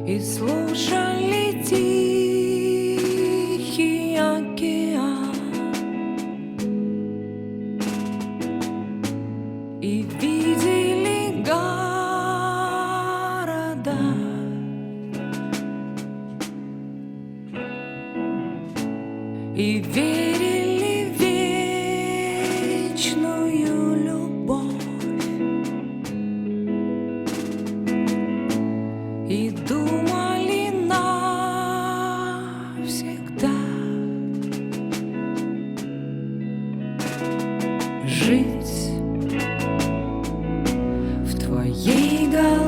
И слушали тихий океан, и видели города, и верили в вечную любовь, и думали навсегда жить в твоей голове.